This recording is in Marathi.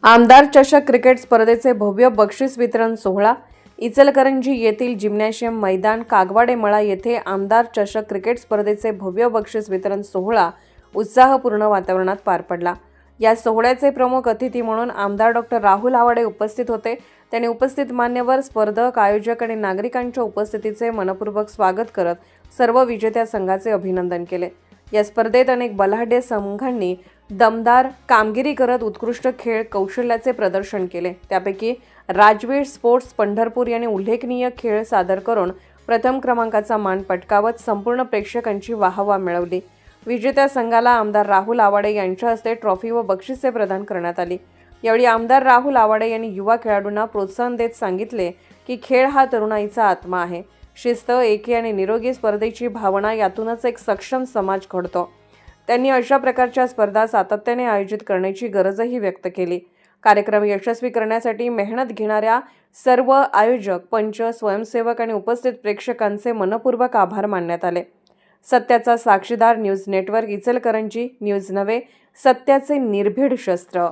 आमदार चषक क्रिकेट स्पर्धेचे भव्य बक्षीस वितरण सोहळा इचलकरंजी येथील जिम्नॅशियम मैदान कागवाडे मळा येथे आमदार चषक क्रिकेट स्पर्धेचे भव्य बक्षीस वितरण सोहळा उत्साहपूर्ण वातावरणात पार पडला। या सोहळ्याचे प्रमुख अतिथी म्हणून आमदार डॉक्टर राहुल आवाडे उपस्थित होते। त्यांनी उपस्थित मान्यवर, स्पर्धक, आयोजक आणि नागरिकांच्या उपस्थितीचे मनपूर्वक स्वागत करत सर्व विजेत्या संघाचे अभिनंदन केले। या स्पर्धेत अनेक बलाढ्य संघांनी दमदार कामगिरी करत उत्कृष्ट खेळ कौशल्याचे प्रदर्शन केले। त्यापैकी राजवीर स्पोर्ट्स पंढरपूर यांनी उल्लेखनीय खेळ सादर करून प्रथम क्रमांकाचा मान पटकावत संपूर्ण प्रेक्षकांची वाहवा मिळवली। विजेत्या संघाला आमदार राहुल आवाडे यांच्या हस्ते ट्रॉफी व बक्षिसे प्रदान करण्यात आली। यावेळी आमदार राहुल आवाडे यांनी युवा खेळाडूंना प्रोत्साहन देत सांगितले की खेळ हा तरुणाईचा आत्मा आहे। शिस्त, एकी आणि निरोगी स्पर्धेची भावना यातूनच एक सक्षम समाज घडतो। त्यांनी अशा प्रकारच्या स्पर्धा सातत्याने आयोजित करण्याची गरजही व्यक्त केली। कार्यक्रम यशस्वी करण्यासाठी मेहनत घेणाऱ्या सर्व आयोजक, पंच, स्वयंसेवक आणि उपस्थित प्रेक्षकांचे मनपूर्वक आभार मानण्यात आले। सत्याचा साक्षीदार न्यूज नेटवर्क इचलकरंजी, न्यूज नवे, सत्याचे निर्भीड शस्त्र।